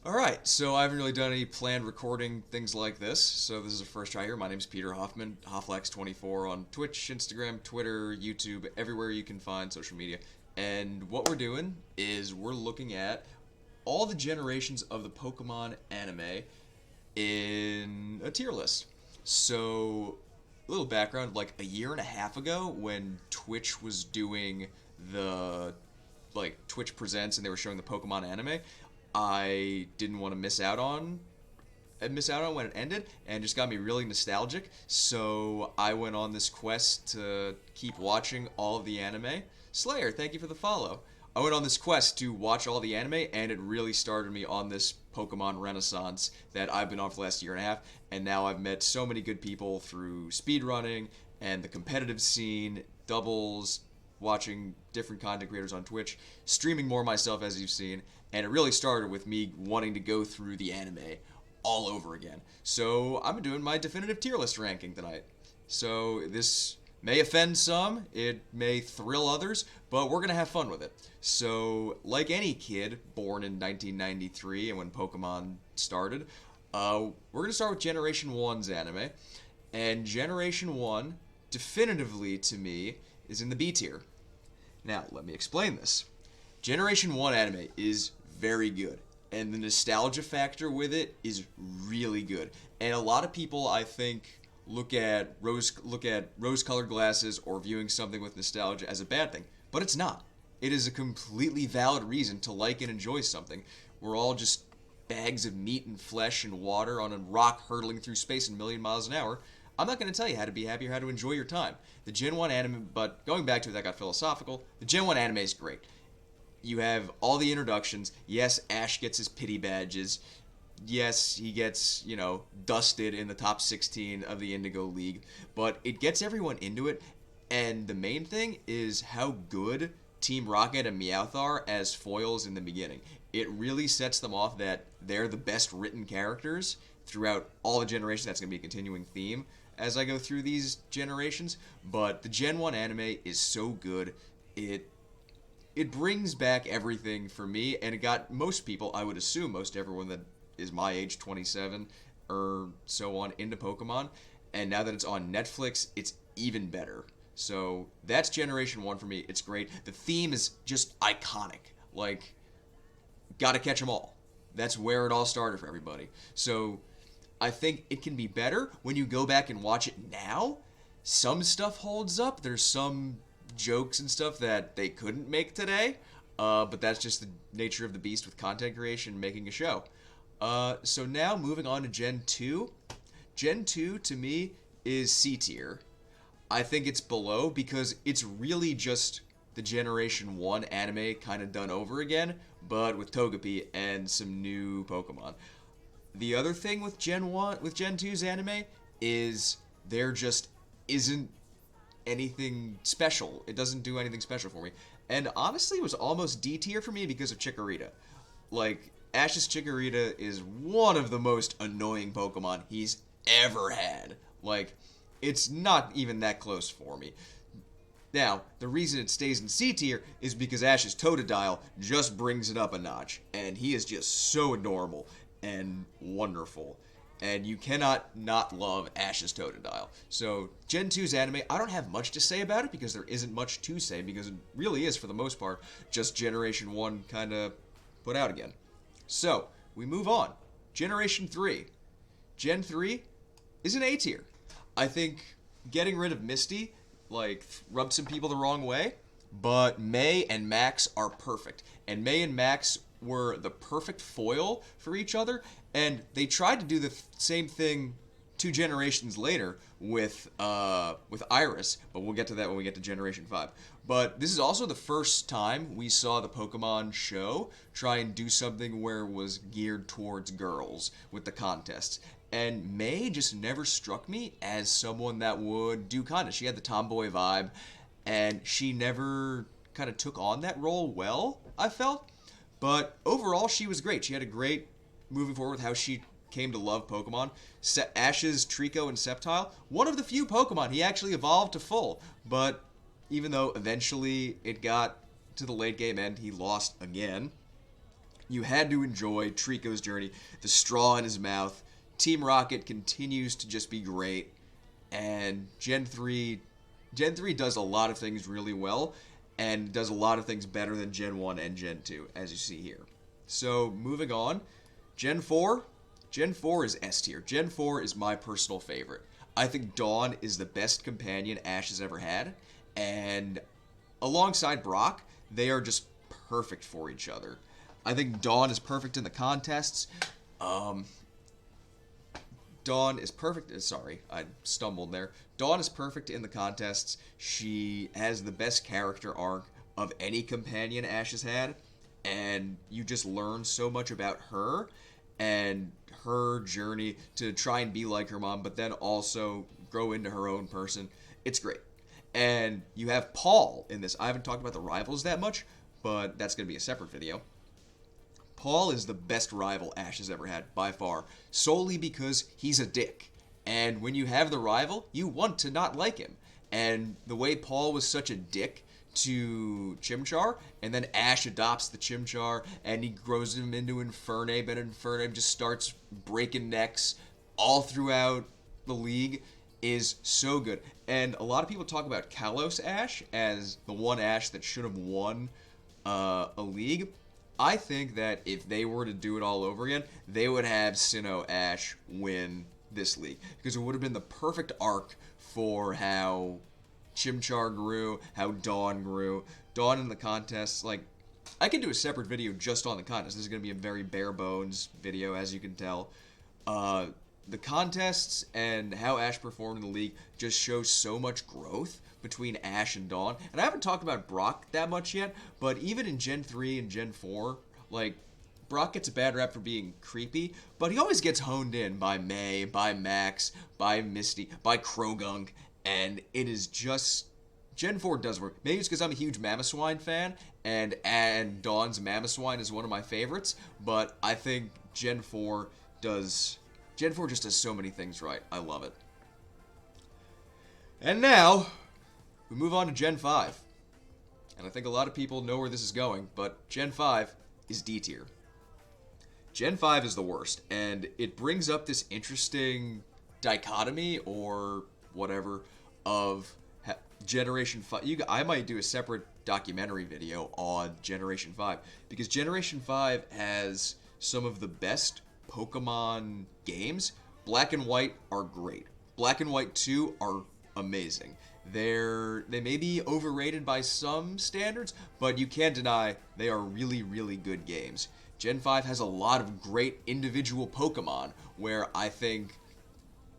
Alright, so I haven't really done any planned recording things like this, so this is a first try here. My name's Peter Hoffman, Hofflax24 on Twitch, Instagram, Twitter, YouTube, everywhere you can find social media. And what we're doing is we're looking at all the generations of the Pokemon anime in a tier list. So, a little background, like a year and a half ago when Twitch was doing the Twitch Presents and they were showing the Pokemon anime, I didn't want to miss out on when it ended, and just got me really nostalgic. So I went on this quest to keep watching all of the anime. Slayer, thank you for the follow. I went on this quest to watch all the anime, and it really started me on this Pokemon renaissance that I've been on for the last year and a half. And now I've met so many good people through speedrunning and the competitive scene, doubles, watching different content creators on Twitch, streaming more myself as you've seen, and it really started with me wanting to go through the anime all over again. So I'm doing my definitive tier list ranking tonight. So this may offend some, it may thrill others, but we're gonna have fun with it. So like any kid born in 1993 and when Pokemon started, we're gonna start with Generation 1's anime, and Generation 1 definitively to me is in the B tier. Now, let me explain this. Generation 1 anime is very good, and the nostalgia factor with it is really good. And a lot of people, I think, look at rose-colored glasses or viewing something with nostalgia as a bad thing, but it's not. It is a completely valid reason to like and enjoy something. We're all just bags of meat and flesh and water on a rock hurtling through space a million miles an hour. I'm not going to tell you how to be happy or how to enjoy your time. The Gen 1 anime, but going back to it, that got philosophical. The Gen 1 anime is great. You have all the introductions. Yes, Ash gets his pity badges. Yes, he gets, dusted in the top 16 of the Indigo League. But it gets everyone into it. And the main thing is how good Team Rocket and Meowth are as foils in the beginning. It really sets them off that they're the best written characters throughout all the generations. That's going to be a continuing theme as I go through these generations, but the Gen 1 anime is so good. It brings back everything for me, and it got most people, I would assume most everyone that is my age, 27 or so on, into Pokemon, and now that it's on Netflix, it's even better. So that's Generation 1 for me. It's great. The theme is just iconic. Like, gotta catch them all. That's where it all started for everybody. So I think it can be better when you go back and watch it now. Some stuff holds up. There's some jokes and stuff that they couldn't make today, but that's just the nature of the beast with content creation and making a show. So now moving on to Gen 2. Gen 2 to me is C tier. I think it's below because it's really just the Generation 1 anime kind of done over again, but with Togepi and some new Pokemon. The other thing with Gen 2's anime is there just isn't anything special. It doesn't do anything special for me. And honestly, it was almost D tier for me because of Chikorita. Like, Ash's Chikorita is one of the most annoying Pokemon he's ever had. Like, it's not even that close for me. Now, the reason it stays in C tier is because Ash's Totodile just brings it up a notch. And he is just so adorable and wonderful. And you cannot not love Ash's Totodile. So, Gen 2's anime, I don't have much to say about it because there isn't much to say because it really is, for the most part, just Generation 1 kind of put out again. So, we move on. Generation 3. Gen 3 is an A tier. I think getting rid of Misty, rubbed some people the wrong way, but May and Max are perfect. And May and Max were the perfect foil for each other, and they tried to do the same thing 2 generations later with Iris, but we'll get to that when we get to Generation 5. But this is also the first time we saw the Pokemon show try and do something where it was geared towards girls with the contests. And May just never struck me as someone that would do contests. She had the tomboy vibe, and she never kind of took on that role well, I felt. But overall, she was great. She had a great moving forward with how she came to love Pokemon. Ash's Trico and Sceptile, one of the few Pokemon he actually evolved to full. But even though eventually it got to the late game end, he lost again. You had to enjoy Trico's journey, the straw in his mouth. Team Rocket continues to just be great, and Gen 3 does a lot of things really well, and does a lot of things better than Gen 1 and Gen 2, as you see here. So, moving on, Gen 4. Gen 4 is S tier. Gen 4 is my personal favorite. I think Dawn is the best companion Ash has ever had, and alongside Brock, they are just perfect for each other. I think Dawn is perfect in the contests. Dawn is perfect. Sorry, I stumbled there. Dawn is perfect in the contests. She has the best character arc of any companion Ash has had, and you just learn so much about her and her journey to try and be like her mom, but then also grow into her own person. It's great. And you have Paul in this. I haven't talked about the rivals that much, but that's going to be a separate video. Paul is the best rival Ash has ever had, by far, solely because he's a dick. And when you have the rival, you want to not like him. And the way Paul was such a dick to Chimchar, and then Ash adopts the Chimchar, and he grows him into Infernape, and Infernape just starts breaking necks all throughout the league, is so good. And a lot of people talk about Kalos Ash as the one Ash that should have won a league. I think that if they were to do it all over again, they would have Sinnoh Ash win this league, because it would have been the perfect arc for how Chimchar grew, how Dawn grew. Dawn in the contests, like, I could do a separate video just on the contest. This is going to be a very bare bones video, as you can tell. The contests and how Ash performed in the league just shows so much growth between Ash and Dawn. And I haven't talked about Brock that much yet, but even in Gen 3 and Gen 4, like, Brock gets a bad rap for being creepy, but he always gets honed in by May, by Max, by Misty, by Krogunk, and it is just... Gen 4 does work. Maybe it's because I'm a huge Mamoswine fan, and Dawn's Mamoswine is one of my favorites, but I think Gen 4 just does so many things right. I love it. And now, we move on to Gen 5. And I think a lot of people know where this is going, but Gen 5 is D tier. Gen 5 is the worst, and it brings up this interesting dichotomy, or whatever, of Generation 5. I might do a separate documentary video on Generation 5, because Generation 5 has some of the best Pokemon games. Black and White are great. Black and White 2 are amazing. They may be overrated by some standards, but you can't deny they are really, really good games. Gen 5 has a lot of great individual Pokemon, where I think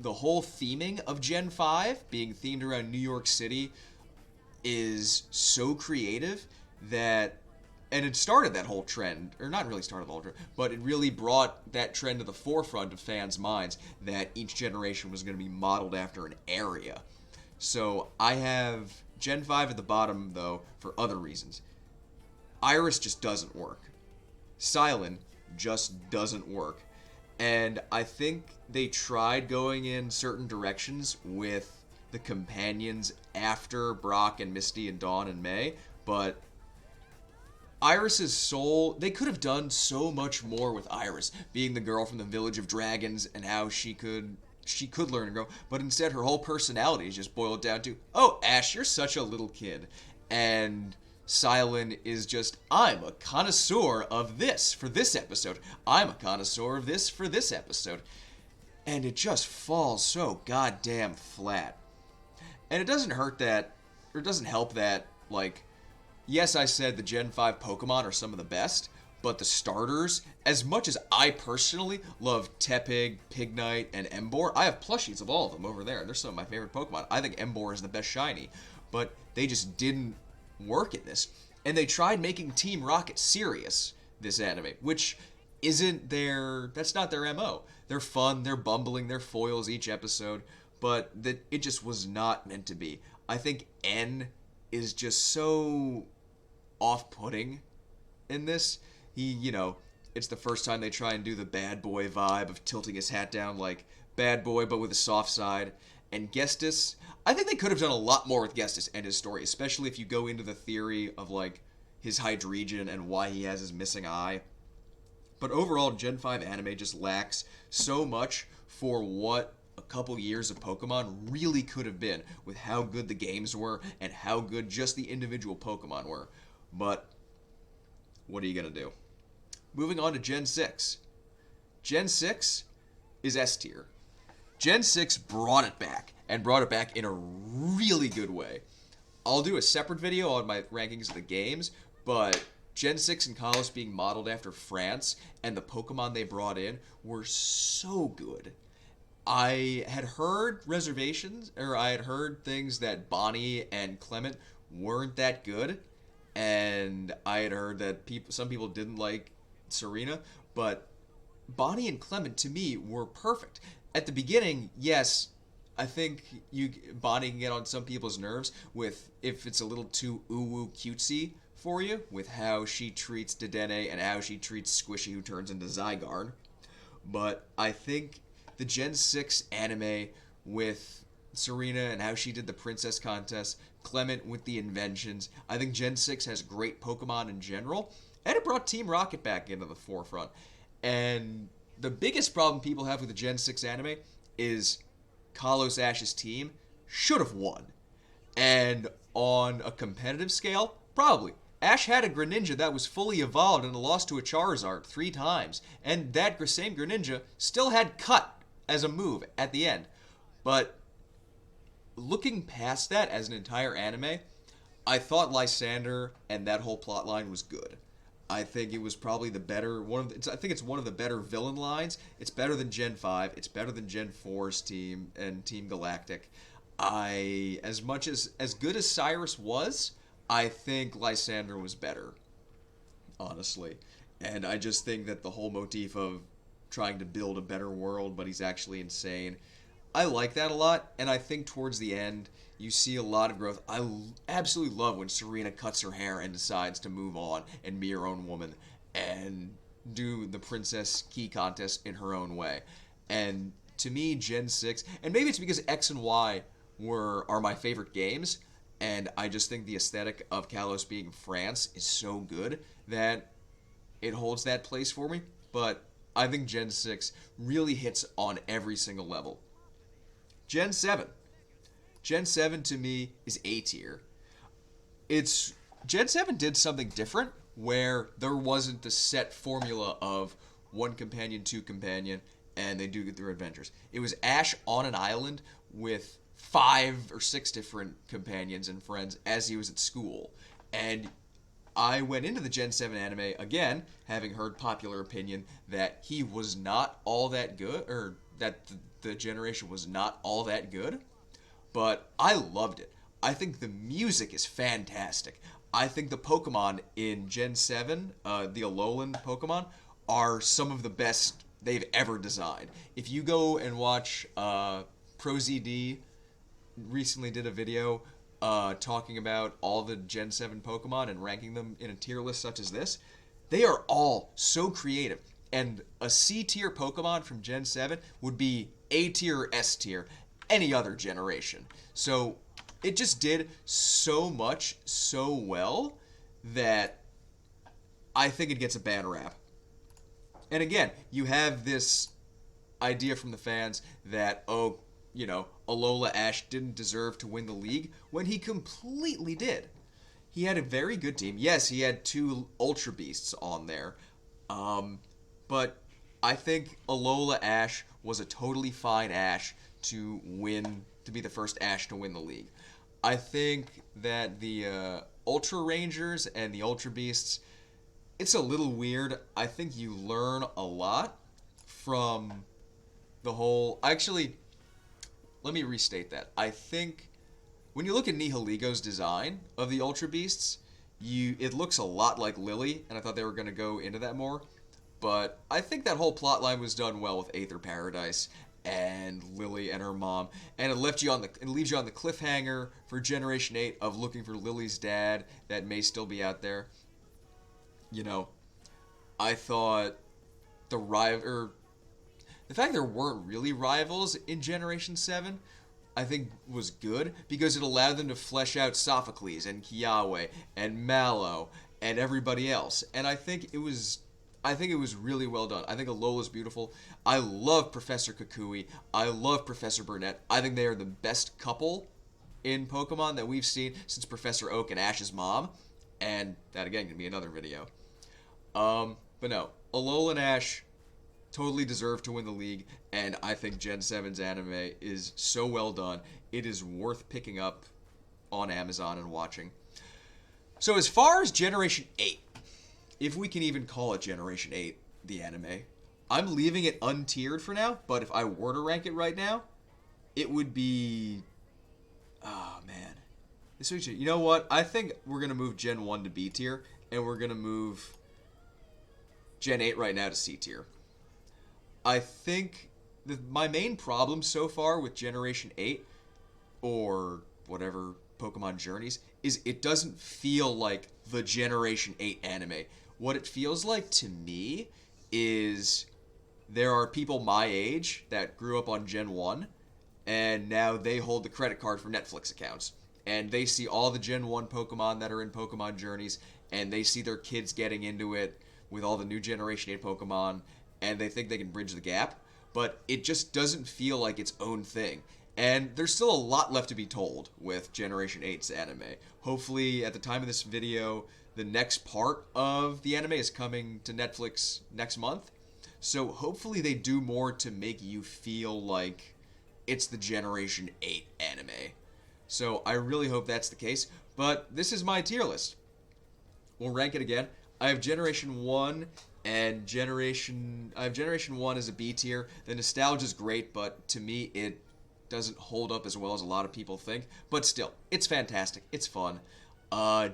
the whole theming of Gen 5, being themed around New York City, is so creative that... And it started that whole trend, or not really started the whole trend, but it really brought that trend to the forefront of fans' minds that each generation was going to be modeled after an area. So I have Gen 5 at the bottom, though, for other reasons. Iris just doesn't work. Silent just doesn't work. And I think they tried going in certain directions with the companions after Brock and Misty and Dawn and May, but Iris's soul, they could have done so much more with Iris, being the girl from the Village of Dragons and how she could learn and grow, but instead her whole personality is just boiled down to, oh, Ash, you're such a little kid. And Silent is just, I'm a connoisseur of this for this episode. I'm a connoisseur of this for this episode. And it just falls so goddamn flat. And it doesn't hurt that, or it doesn't help that, like, yes, I said the Gen 5 Pokemon are some of the best, but the starters, as much as I personally love Tepig, Pignite, and Emboar, I have plushies of all of them over there. They're some of my favorite Pokemon. I think Emboar is the best shiny, but they just didn't work in this. And they tried making Team Rocket serious, this anime, which that's not their MO. They're fun, they're bumbling, they're foils each episode, but it just was not meant to be. I think N is just so off-putting in this. It's the first time they try and do the bad boy vibe of tilting his hat down like bad boy, but with a soft side. And Gestus, I think they could have done a lot more with Gestus and his story, especially if you go into the theory of, like, his Hydreigon and why he has his missing eye. But overall, Gen 5 anime just lacks so much for what a couple years of Pokemon really could have been, with how good the games were and how good just the individual Pokemon were. But what are you going to do? Moving on to Gen 6. Gen 6 is S tier. Gen 6 brought it back, and brought it back in a really good way. I'll do a separate video on my rankings of the games, but Gen 6 and Kalos being modeled after France, and the Pokemon they brought in were so good. I had heard reservations, or I had heard things that Bonnie and Clement weren't that good, and I had heard that some people didn't like Serena, but Bonnie and Clement to me were perfect. At the beginning, yes, I think Bonnie can get on some people's nerves with if it's a little too ooh-woo cutesy for you, with how she treats Dedenne and how she treats Squishy, who turns into Zygarde. But I think the Gen 6 anime with Serena and how she did the princess contest, Clement with the inventions, I think Gen 6 has great Pokemon in general, and it brought Team Rocket back into the forefront. And the biggest problem people have with the Gen 6 anime is Kalos Ash's team should have won. And on a competitive scale, probably. Ash had a Greninja that was fully evolved and lost to a Charizard 3 times. And that same Greninja still had Cut as a move at the end. But looking past that as an entire anime, I thought Lysander and that whole plotline was good. I think it was probably the better I think it's one of the better villain lines. It's better than Gen 5. It's better than Gen 4's team and Team Galactic. As good as Cyrus was, I think Lysander was better, honestly. And I just think that the whole motif of trying to build a better world, but he's actually insane, I like that a lot. And I think towards the end, you see a lot of growth. I absolutely love when Serena cuts her hair and decides to move on and be her own woman and do the Princess Key contest in her own way. And to me, Gen 6, and maybe it's because X and Y are my favorite games, and I just think the aesthetic of Kalos being France is so good that it holds that place for me. But I think Gen 6 really hits on every single level. Gen 7. Gen 7 to me is A tier. Gen 7 did something different where there wasn't the set formula of one companion, two companion, and they do get their adventures. It was Ash on an island with 5 or 6 different companions and friends as he was at school. And I went into the Gen 7 anime, again, having heard popular opinion that he was not all that good, or that the generation was not all that good. But I loved it. I think the music is fantastic. I think the Pokemon in Gen 7, the Alolan Pokemon, are some of the best they've ever designed. If you go and watch ProZD recently did a video talking about all the Gen 7 Pokemon and ranking them in a tier list such as this, they are all so creative. And a C tier Pokemon from Gen 7 would be A tier or S tier any other generation. So it just did so much so well that I think it gets a bad rap. And again, you have this idea from the fans that, Alola Ash didn't deserve to win the league when he completely did. He had a very good team. Yes, he had 2 Ultra Beasts on there. But I think Alola Ash was a totally fine Ash to be the first Ash to win the league. I think that the Ultra Rangers and the Ultra Beasts, it's a little weird. I think you learn a lot from the whole... Actually, let me restate that. I think when you look at Nihiligo's design of the Ultra Beasts, it looks a lot like Lily, and I thought they were going to go into that more. But I think that whole plotline was done well with Aether Paradise and Lily and her mom, and it leaves you on the cliffhanger for Generation 8 of looking for Lily's dad that may still be out there. I thought the fact there weren't really rivals in Generation 7, I think was good, because it allowed them to flesh out Sophocles and Kiawe and Mallow and everybody else. And I think it was I think it was really well done. I think Alola's beautiful. I love Professor Kukui. I love Professor Burnett. I think they are the best couple in Pokemon that we've seen since Professor Oak and Ash's mom. And that, again, can be another video. But no, Alola and Ash totally deserve to win the league, and I think Gen 7's anime is so well done. It is worth picking up on Amazon and watching. So as far as Generation 8, if we can even call it Generation 8, the anime, I'm leaving it untiered for now, but if I were to rank it right now, it would be... Oh, man. You know what? I think we're going to move Gen 1 to B tier, and we're going to move Gen 8 right now to C tier. I think my main problem so far with Generation 8, or whatever Pokemon Journeys, is it doesn't feel like the Generation 8 anime. What it feels like to me is there are people my age that grew up on Gen 1, and now they hold the credit card for Netflix accounts. And they see all the Gen 1 Pokemon that are in Pokemon Journeys, and they see their kids getting into it with all the new Generation 8 Pokemon, and they think they can bridge the gap, but it just doesn't feel like its own thing. And there's still a lot left to be told with Generation 8's anime. Hopefully, at the time of this video, the next part of the anime is coming to Netflix next month. So hopefully they do more to make you feel like it's the Generation 8 anime. So I really hope that's the case. But this is my tier list. We'll rank it again. I have Generation 1 and Generation 1 as a B tier. The nostalgia is great, but to me it doesn't hold up as well as a lot of people think. But still, it's fantastic. It's fun.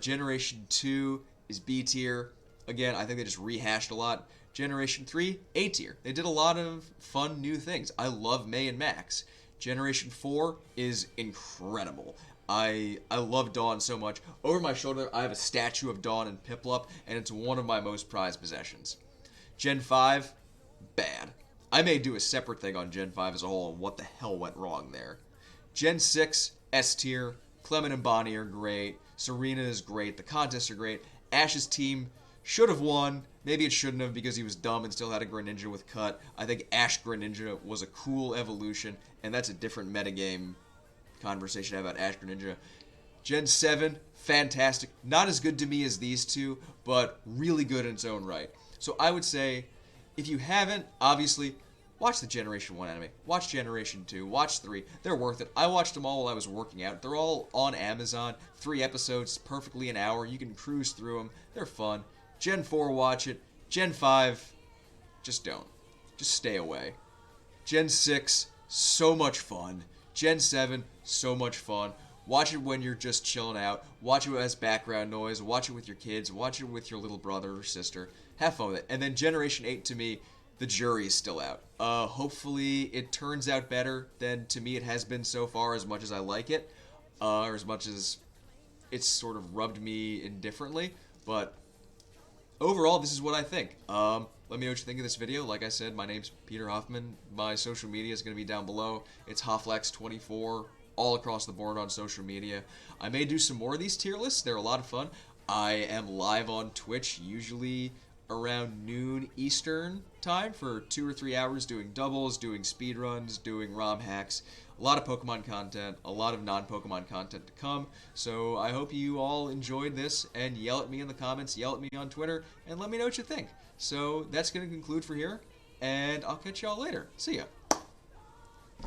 Generation 2 is B tier. Again, I think they just rehashed a lot. Generation 3, A tier. They did a lot of fun new things. I love May and Max. Generation 4 is incredible. I love Dawn so much. Over my shoulder, I have a statue of Dawn and Piplup, and it's one of my most prized possessions. Gen 5, bad. I may do a separate thing on Gen 5 as a whole and what the hell went wrong there. Gen 6, S tier. Clement and Bonnie are great. Serena is great. The contests are great. Ash's team should have won. Maybe it shouldn't have because he was dumb and still had a Greninja with Cut. I think Ash Greninja was a cool evolution, and that's a different metagame conversation about Ash Greninja. Gen 7, fantastic. Not as good to me as these two, but really good in its own right. So I would say, if you haven't, obviously, watch the Generation 1 anime. Watch Generation 2. Watch 3. They're worth it. I watched them all while I was working out. They're all on Amazon. 3 episodes, perfectly an hour. You can cruise through them. They're fun. Gen 4, watch it. Gen 5, just don't. Just stay away. Gen 6, so much fun. Gen 7, so much fun. Watch it when you're just chilling out. Watch it as background noise. Watch it with your kids. Watch it with your little brother or sister. Have fun with it. And then Generation 8, to me, the jury is still out. Hopefully it turns out better than, to me, it has been so far, as much as I like it. Or as much as it's sort of rubbed me indifferently. But overall, this is what I think. Let me know what you think of this video. Like I said, my name's Peter Hoffman. My social media is going to be down below. It's Hofflex24 all across the board on social media. I may do some more of these tier lists. They're a lot of fun. I am live on Twitch, usually around noon Eastern time for 2 or 3 hours, doing doubles, doing speedruns, doing ROM hacks. A lot of Pokemon content, a lot of non-Pokemon content to come. So I hope you all enjoyed this, and yell at me in the comments, yell at me on Twitter, and let me know what you think. So that's going to conclude for here, and I'll catch y'all later. See ya.